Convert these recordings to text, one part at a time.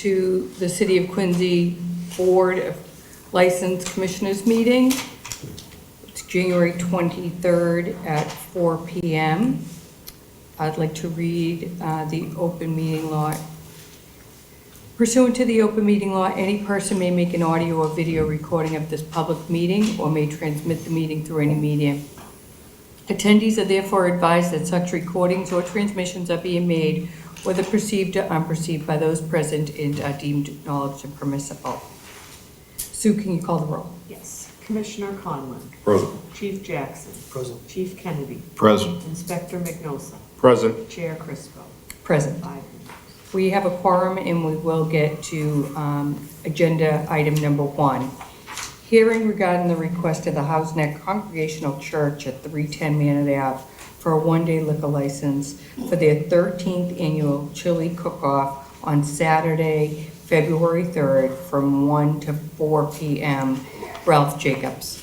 to the City of Quincy Board of License Commissioners meeting. It's January 23rd at 4 p.m. I'd like to read the open meeting law. Pursuant to the open meeting law, any person may make an audio or video recording of this public meeting or may transmit the meeting through any medium. Attendees are therefore advised that such recordings or transmissions are being made, whether perceived or unperceived, by those present and are deemed acknowledged and permissible. Sue, can you call the roll? Yes. Commissioner Conlon. Present. Chief Jackson. Present. Chief Kennedy. Present. Inspector Magnosa. Present. Chair Crispo. Present. 5 minutes. We have a quorum and we will get to agenda item number 1. Hearing regarding the request of the House Neck Congregational Church at 310 Manor Ave for a one-day liquor license for their 13th annual chili cook-off on Saturday, February 3rd from 1 to 4 p.m. Ralph Jacobs.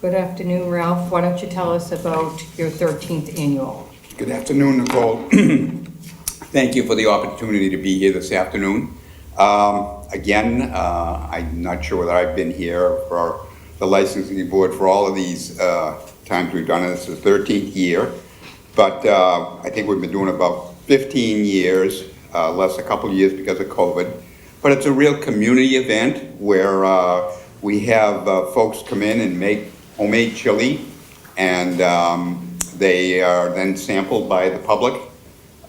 Good afternoon, Ralph. Why don't you tell us about your 13th annual? Good afternoon, Nicole. Thank you for the opportunity to be here this afternoon. Again, I'm not sure whether I've been here for the licensing board for all of these times we've done it. This is the 13th year, but I think we've been doing about 15 years, less a couple of years because of COVID. But it's a real community event where we have folks come in and make homemade chili, and they are then sampled by the public.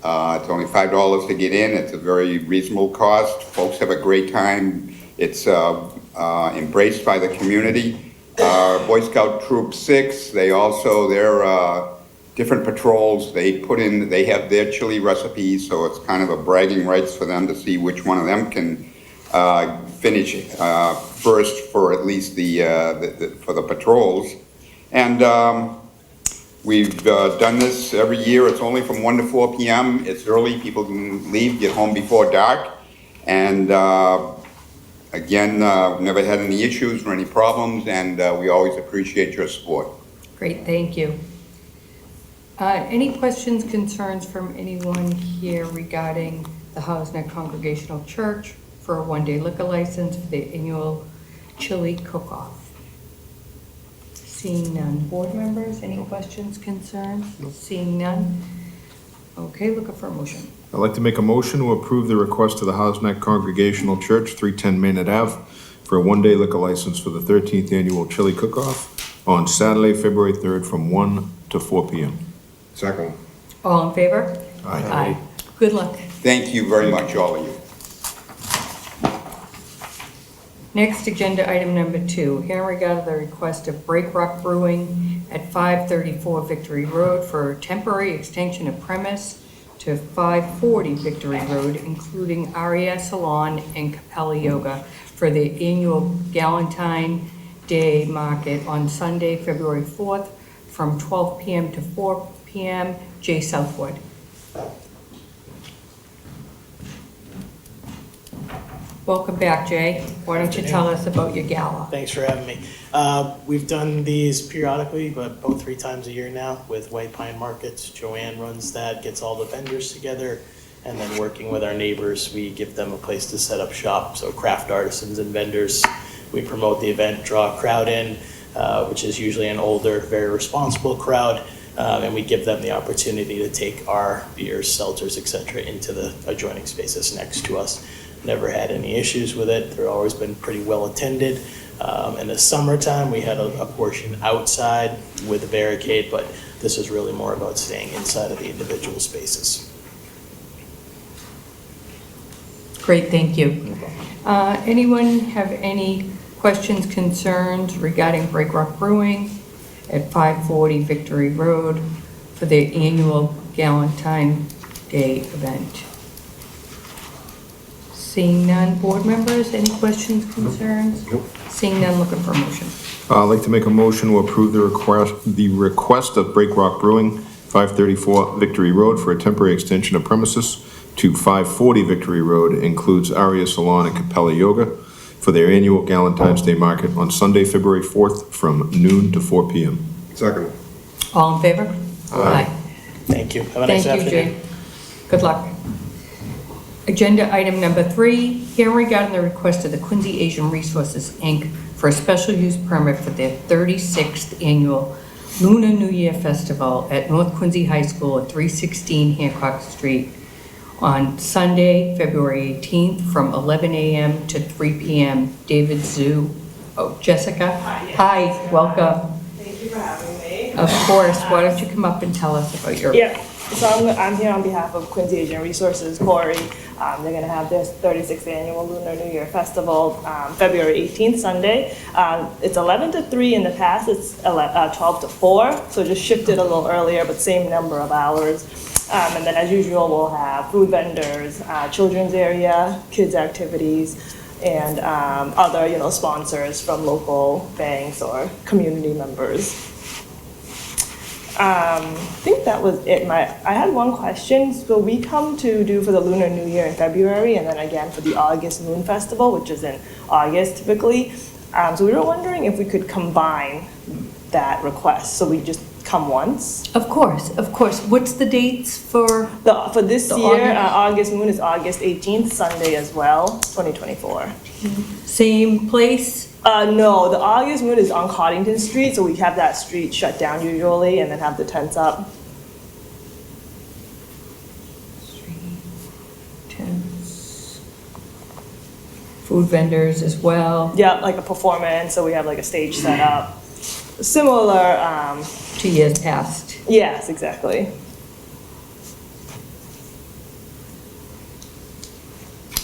It's only $5 to get in. It's a very reasonable cost. Folks have a great time. It's embraced by the community. Boy Scout Troop 6, they're different patrols. They have their chili recipes, so it's kind of a bragging rights for them to see which one of them can finish first for at least for the patrols. And we've done this every year. It's only from 1 to 4 p.m. It's early. People can leave, get home before dark. And again, never had any issues or any problems, and we always appreciate your support. Great, thank you. Any questions, concerns from anyone here regarding the House Neck Congregational Church for a one-day liquor license for the annual chili cook-off? Seeing none. Board members, any questions, concerns? Seeing none. Okay, looking for a motion. I'd like to make a motion to approve the request of the House Neck Congregational Church, 310 Maynard Ave, for a one-day liquor license for the 13th annual chili cook-off on Saturday, February 3rd from 1 to 4 p.m. Second. All in favor? Aye. Good luck. Thank you very much, all of you. Next, agenda item number 2, hearing regarding the request of Break Rock Brewing at 534 Victory Road for a temporary extension of premise to 540 Victory Road, including Aria Salon and Capella Yoga for the annual Galentine Day Market on Sunday, February 4th from 12 p.m. to 4 p.m. Jay Southwood. Welcome back, Jay. Why don't you tell us about your gala? Thanks for having me. We've done these periodically, but about 3 times a year now with White Pine Markets. Joanne runs that, gets all the vendors together, and then working with our neighbors, we give them a place to set up shop. So craft artisans and vendors, we promote the event, draw a crowd in, which is usually an older, very responsible crowd, and we give them the opportunity to take our beers, seltzers, etc. into the adjoining spaces next to us. Never had any issues with it. They've always been pretty well attended. In the summertime, we had a portion outside with a barricade, but this is really more about staying inside of the individual spaces. Great, thank you. Anyone have any questions, concerns regarding Break Rock Brewing at 540 Victory Road for their annual Galentine Day event? Seeing none. Board members, any questions, concerns? Nope. Seeing none, looking for a motion. I'd like to make a motion to approve the request of Break Rock Brewing, 534 Victory Road, for a temporary extension of premises to 540 Victory Road, includes Aria Salon and Capella Yoga, for their annual Galentine's Day Market on Sunday, February 4th from noon to 4 p.m. Second. All in favor? Aye. Thank you. Have a nice Thank you, afternoon. Jay. Good luck. Agenda item number 3, hearing regarding the request of the Quincy Asian Resources, Inc. for a special use permit for their 36th annual Lunar New Year Festival at North Quincy High School at 316 Hancock Street on Sunday, February 18th, from 11 a.m. to 3 p.m. David Zhu. Oh, Jessica? Hi, welcome. Thank you for having me. Of course. Why don't you come up and tell us about your... Yeah, so I'm here on behalf of Quincy Asian Resources, Corey. They're gonna have their 36th annual Lunar New Year Festival, February 18th, Sunday. It's 11 to 3. In the past, it's 12 to 4, so just shifted a little earlier, but same number of hours. And then as usual, we'll have food vendors, children's area, kids activities, and other, sponsors from local banks or community members. I think that was it. I had one question. So we come to do for the Lunar New Year in February, and then again for the August Moon Festival, which is in August typically. So we were wondering if we could combine that request, so we just come once. Of course, of course. What's the dates for? For this The year, August- August Moon is August 18th, Sunday as well, 2024. Same place? No, the August Moon is on Coddington Street, so we have that street shut down usually, and then have the tents up. Tents. Food vendors as well, Yeah, like a performance, so we have like a stage set up. Similar, 2 years past. yes, exactly.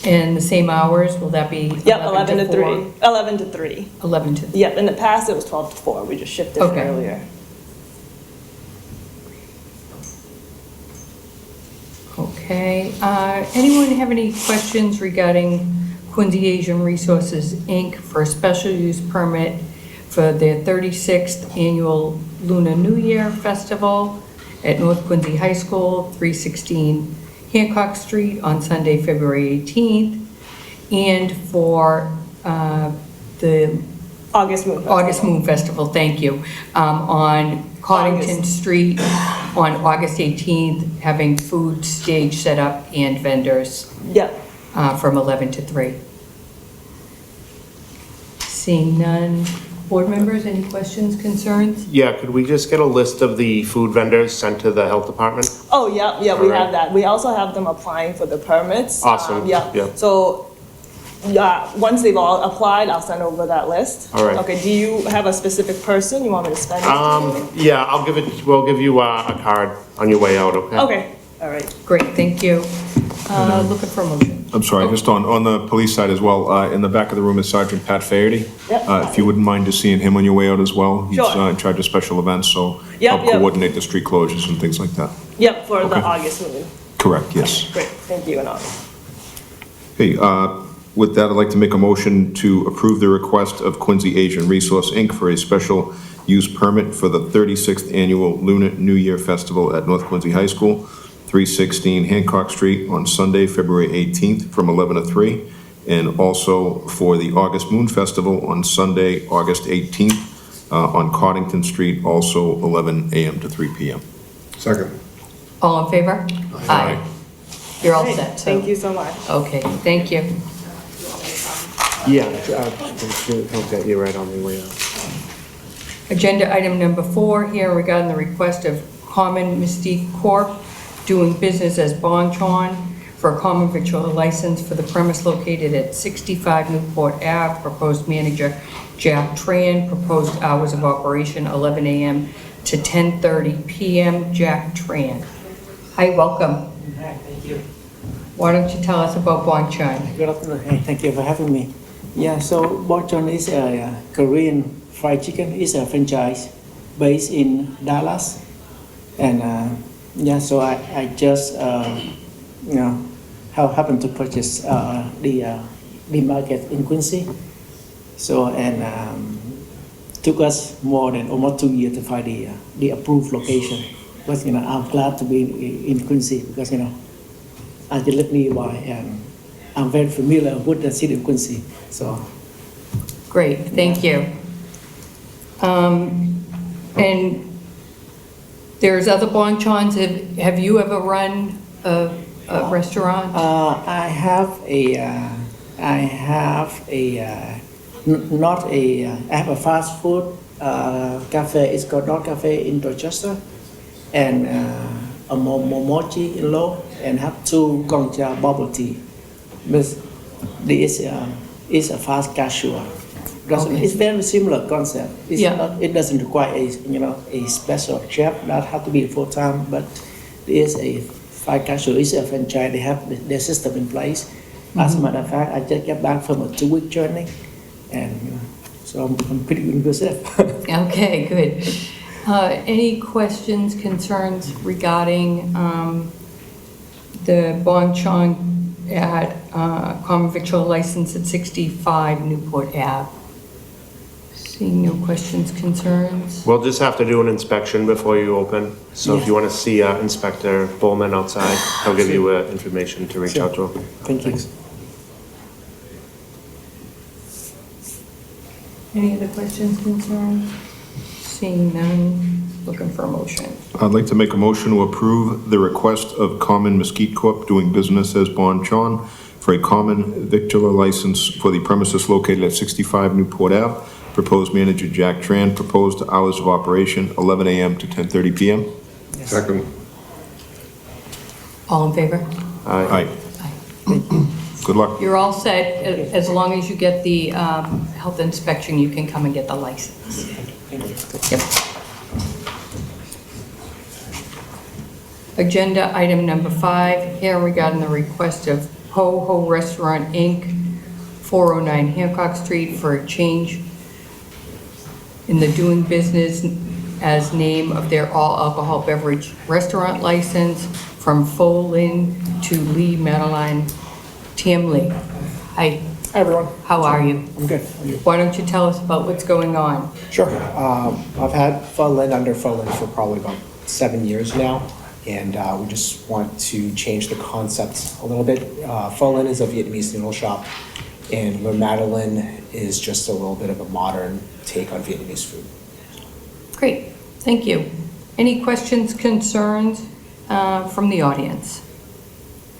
And the same hours, will that be? Yep, 11 to 3. 4? 11 to 3. 11 to, Yep, in the past it was 12 to 4, we just shifted it Okay. earlier. okay. Anyone have any questions regarding Quincy Asian Resources, Inc. for a special use permit for their 36th annual Lunar New Year Festival at North Quincy High School, 316 Hancock Street on Sunday, February 18th, and for the August Moon Festival. August Moon Festival, thank you, on Coddington August. Street on August 18th, having food stage set up and vendors Yep. from 11 to 3. Seeing none. Board members, any questions, concerns? Yeah, could we just get a list of the food vendors sent to the health department? Oh, yeah, we Alright. have that. We also have them applying for the permits. Awesome, Yeah, yeah. so, once they've all applied, I'll send over that list. Alright. Okay, do you have a specific person you want me to spend it to? Yeah, we'll give you a card on your way out, okay? Okay, all right. Great, thank you. Looking for a motion. I'm sorry, just on the police side as well, in the back of the room is Sergeant Pat Faherty. Yep. If you wouldn't mind just seeing him on your way out as well. He's Sure. in charge of special events, so Yep, help yep. coordinate the street closures and things like that. Yep, for the Okay. August Moon. Correct, yes. Great, thank you, and all. Okay, with that, I'd like to make a motion to approve the request of Quincy Asian Resource, Inc. for a special use permit for the 36th Annual Lunar New Year Festival at North Quincy High School, 316 Hancock Street on Sunday, February 18th from 11 to 3, and also for the August Moon Festival on Sunday, August 18th on Coddington Street, also 11 a.m. to 3 p.m. Second. All in favor? Aye. You're all Great, set, so. Thank you so much. Okay, thank you. Yeah, he'll get you right on the way out. Agenda item number 4, here regarding the request of Common Mystique Corp. doing business as Bonchon for a common victual license for the premise located at 65 Newport Ave. Proposed manager Jack Tran. Proposed hours of operation 11 a.m. to 10:30 p.m. Jack Tran. Hi, welcome. Hi, thank you. Why don't you tell us about Bonchon? Good afternoon. Hey, thank you for having me. Yeah, so Bonchon is a Korean fried chicken. It's a franchise based in Dallas, and yeah, so I just happened to purchase the market in Quincy. So and took us more than almost 2 years to find the approved location. But I'm glad to be in Quincy because I just live nearby and I'm very familiar with the city of Quincy. So Great, thank you. And There's other bonchons. Have you ever run a restaurant? I have I have a fast food cafe. It's called Dog Cafe in Dorchester, and a Momochi in Low, and have 2 Gongcha bubble tea. But this is a fast casual. Okay. It's very similar concept. It's Yeah. not, it doesn't require a special chef that have to be full time, but it is a fast casual. It's a franchise. They have their system in place. As a matter of fact, I just got back from a 2-week journey, and so I'm pretty impressive. Okay, good. Any questions, concerns regarding the bonchon at common victual license at 65 Newport Ave? Seeing no questions, concerns? We'll just have to do an inspection before you open. So if you want to see Inspector Bowman outside, he'll give you information to reach out to him. Thank you. Any other questions, concerns? Seeing none, looking for a motion. I'd like to make a motion to approve the request of Common Mesquite Corp. doing business as Bonchon for a common victular license for the premises located at 65 Newport Ave. Proposed manager Jack Tran. Proposed hours of operation 11 a.m. to 10:30 p.m. Second. All in favor? Aye. Good luck. You're all set. As long as you get the health inspection, you can come and get the license. Yep. Agenda item number 5, here regarding the request of Ho Ho Restaurant, Inc., 409 Hancock Street for a change in the doing business as name of their all-alcohol beverage restaurant license from Pho Lin to Lee Madeline Tam Lee. Hi, Hi, everyone. how are you? I'm good. How are you? Why don't you tell us about what's going on? Sure. I've had Pho Lin under Pho Lin for probably about 7 years now, and we just want to change the concept a little bit. Pho Lin is a Vietnamese noodle shop, and Le Madeline is just a little bit of a modern take on Vietnamese food. Great, thank you. Any questions, concerns from the audience?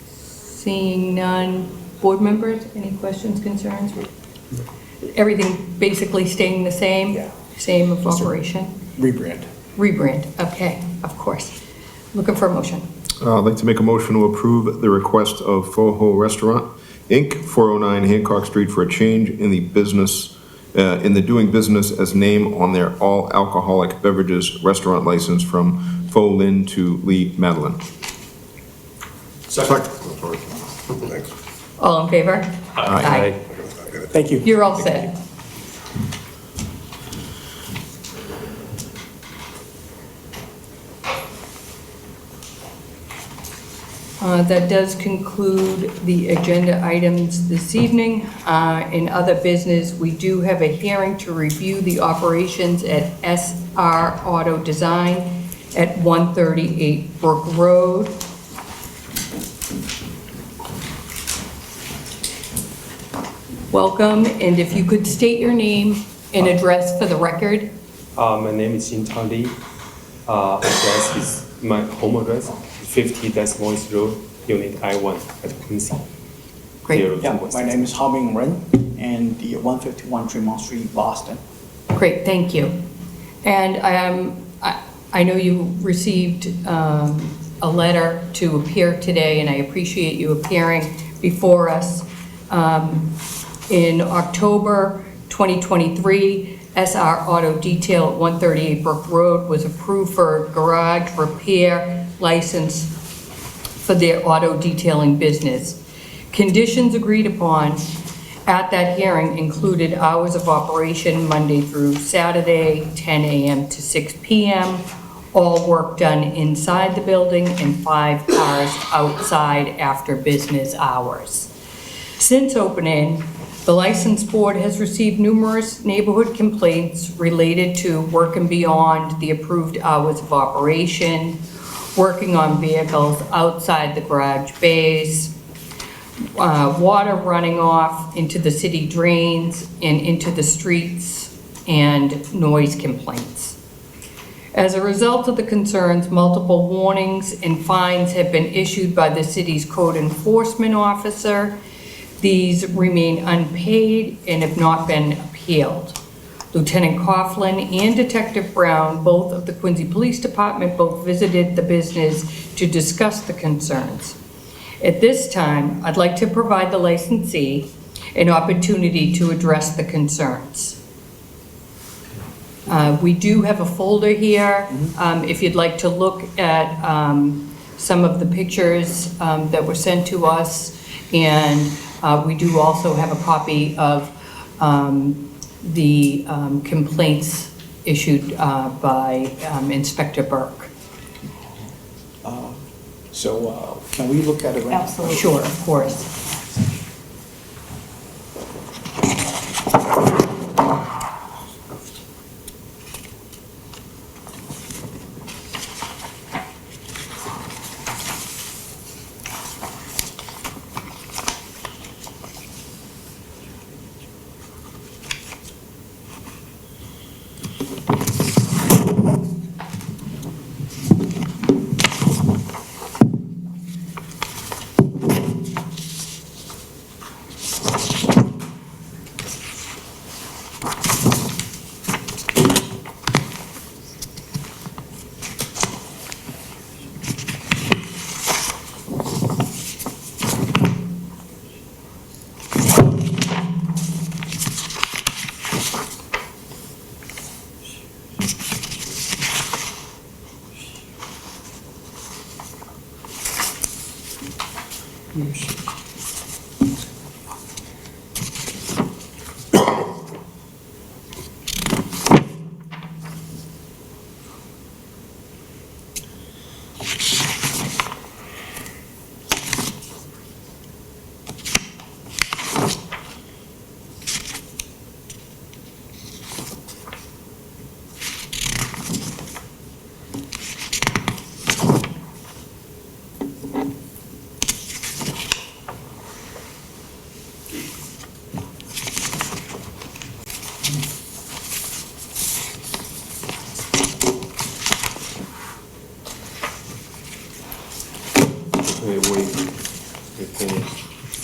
Seeing none. Board members, any questions, concerns? Everything basically staying the same? Yeah. Same of Just a- operation? Rebrand. Rebrand, okay, of course. Looking for a motion. I'd like to make a motion to approve the request of Pho Ho Restaurant, Inc., 409 Hancock Street for a change in the business, in the doing business as name on their all-alcoholic beverages restaurant license from Pho Lin to Lee Madeline. Second. Thanks. All in favor? Aye. Thank you. You're all set. That does conclude the agenda items this evening. In other business, we do have a hearing to review the operations at SR Auto Design at 138 Brook Road. Welcome, and if you could state your name and address for the record. My name is Jin Tang Li. Address is my home address, 50 Des Moines Road, Unit I-1 at Quincy. Great. 021. My name is Hao Ming Ren, and the 151 Tremont Street, Boston. Great, thank you. And I know you received a letter to appear today, and I appreciate you appearing before us. In October 2023, SR Auto Detail at 138 Brook Road was approved for a garage repair license for their auto detailing business. Conditions agreed upon at that hearing included hours of operation Monday through Saturday, 10 a.m. to 6 p.m., all work done inside the building, and 5 cars outside after business hours. Since opening, the License Board has received numerous neighborhood complaints related to working beyond the approved hours of operation, working on vehicles outside the garage bays, water running off into the city drains and into the streets, and noise complaints. As a result of the concerns, multiple warnings and fines have been issued by the city's code enforcement officer. These remain unpaid and have not been appealed. Lieutenant Coughlin and Detective Brown, both of the Quincy Police Department, both visited the business to discuss the concerns. At this time, I'd like to provide the licensee an opportunity to address the concerns. We do have a folder here. If you'd like to look at some of the pictures that were sent to us, and we do also have a copy of the complaints issued by Inspector Burke. So can we look at it right now? Absolutely. Sure, of course.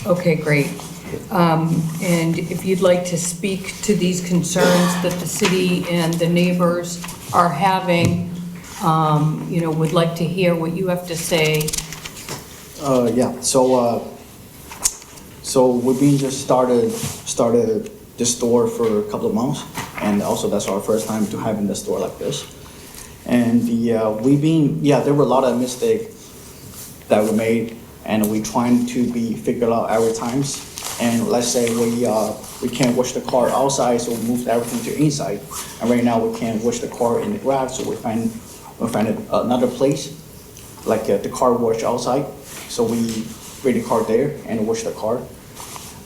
Okay, great. And if you'd like to speak to these concerns that the city and the neighbors are having, would like to hear what you have to say. Yeah, so we've been just started this store for a couple of months, and also that's our first time to having the store like this. And there were a lot of mistakes that were made, and we trying to be figured out every times. And let's say we can't wash the car outside, so we moved everything to inside. And right now we can't wash the car in the garage, so we find another place, like the car wash outside. So we bring the car there and wash the car.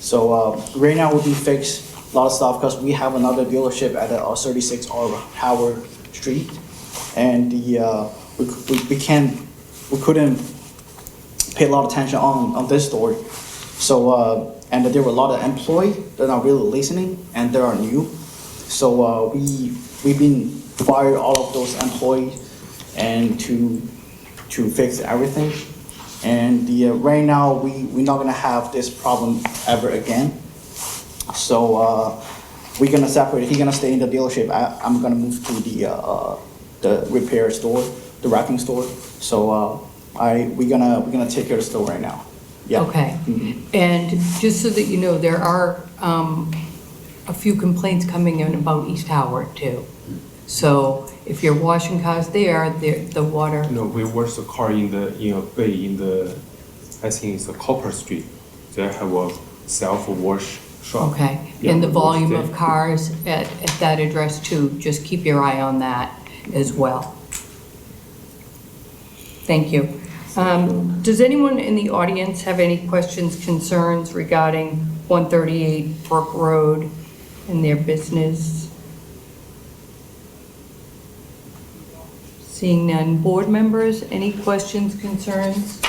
So right now we can fix a lot of stuff because we have another dealership at 36 Howard Street, and we couldn't pay a lot of attention on this store. So and there were a lot of employees that are really listening, and they are new. So we've been fired all of those employees and to fix everything. And right now we're not gonna have this problem ever again. So we're gonna separate. He's gonna stay in the dealership. I'm gonna move to the repair store, the wrapping store. So we're gonna take care of the store right now. Yeah. Okay. And just so that you know, there are a few complaints coming in about East Howard too. So if you're washing cars there, the water. No, we wash the car in a bay I think it's a Copper Street. They have a self-wash shop. Okay, Yeah, and the we wash volume there. of cars at that address too, just keep your eye on that as well. Thank you. Does anyone in the audience have any questions, concerns regarding 138 Brook Road and their business? Seeing none. Board members, any questions, concerns?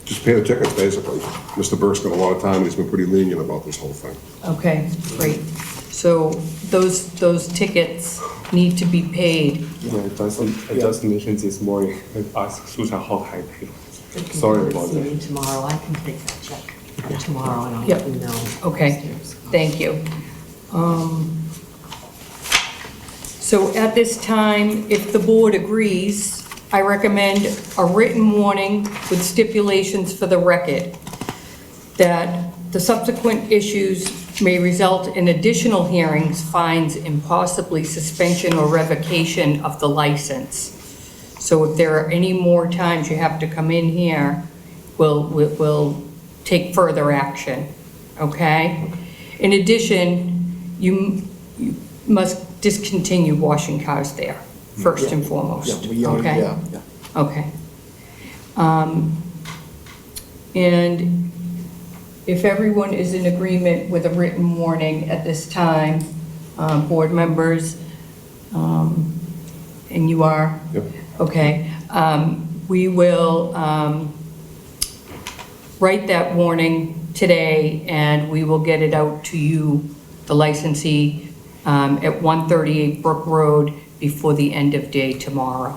Just pay the tickets, basically. Mr. Burke's got a lot of time, and he's been pretty lenient about this whole thing. Okay, great. So those tickets need to be paid. Yeah, I just mentioned this morning, I asked Susan how I pay. Sorry about See that. me tomorrow, I can take that check tomorrow and I'll Yep. let you know. Okay, thank you. So at this time, if the board agrees, I recommend a written warning with stipulations for the record that the subsequent issues may result in additional hearings, fines, and possibly suspension or revocation of the license. So if there are any more times you have to come in here, we'll take further action, okay? In addition, you must discontinue washing cars there, first and foremost, Yeah, we already, okay? yeah. Okay. And if everyone is in agreement with a written warning at this time, board members, and you are? Yep. Okay, we will write that warning today, and we will get it out to you, the licensee, at 138 Brook Road before the end of day tomorrow.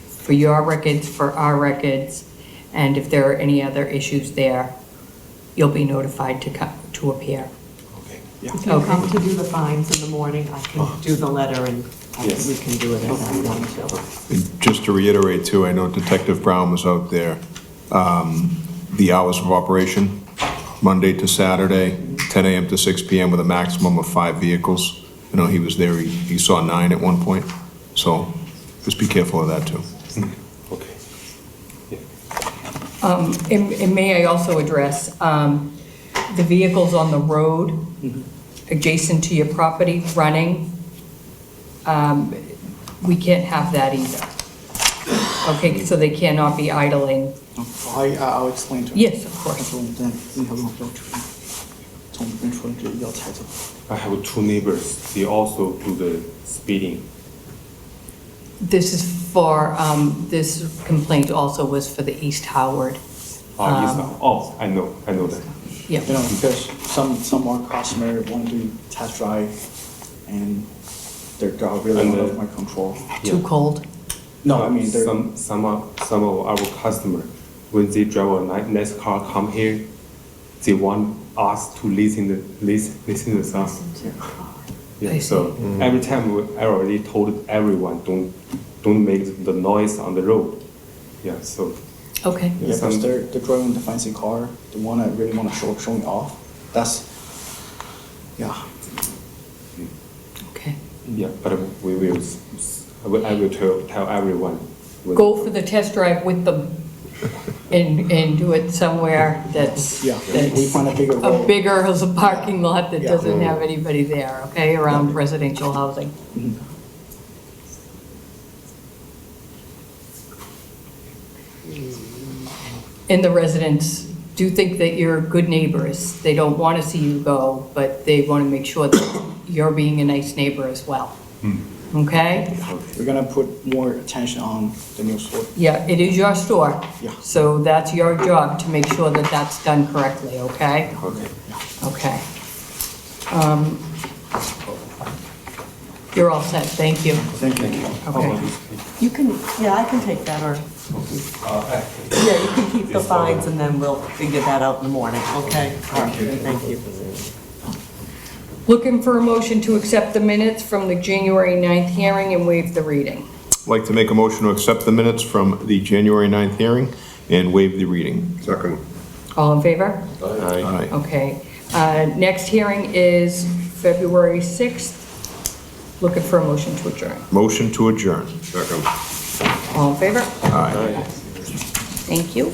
For your records, for our records, and if there are any other issues there, you'll be notified to appear. Yeah. If you come to do the fines in the morning, I can do the letter and Yes. we can do it at that time, so. And just to reiterate too, I know Detective Brown was out there. The hours of operation, Monday to Saturday, 10 a.m. to 6 p.m. with a maximum of 5 vehicles. I know he was there, he saw 9 at one point, so just be careful of that too. Okay. And may I also address, the vehicles on the road adjacent to your property running, we can't have that either. Okay, so they cannot be idling. I'll explain to him. Yes, of course. I have two neighbors, they also do the speeding. This is for, this complaint also was for the East Howard. I know that. Yeah. You know, because some more customer want to test drive and they're really And, out of my control. Too cold. No, I mean, they're, Some of our customer, when they drive a nice car come here, they want us to listen the song. I Yeah, see. so every time I already told everyone, don't make the noise on the road. Yeah, so. Okay. yeah, because they're driving the fancy car, they really wanna showing off. That's, yeah. Okay. Yeah, but I will tell everyone. Go for the test drive with them and do it somewhere that's, Yeah, we find a bigger a road. bigger parking lot that Yeah. doesn't have anybody there, okay, around residential housing. And the residents do think that you're good neighbors. They don't want to see you go, but they want to make sure that you're being a nice neighbor as well. Okay? We're gonna put more attention on the new store. Yeah, it is your store. Yeah. So that's your job to make sure that that's done correctly, okay? Okay. Okay. You're all set, thank you. Thank you. Okay. You can, yeah, I can take that, or, yeah, you can keep the fines and then we'll figure that out in the morning, okay? Thank you. Looking for a motion to accept the minutes from the January 9th hearing and waive the reading. I'd like to make a motion to accept the minutes from the January 9th hearing and waive the reading. Second. All in favor? Aye. Okay. Next hearing is February 6th. Looking for a motion to adjourn. Motion to adjourn. Second. All in favor? Aye. Thank you.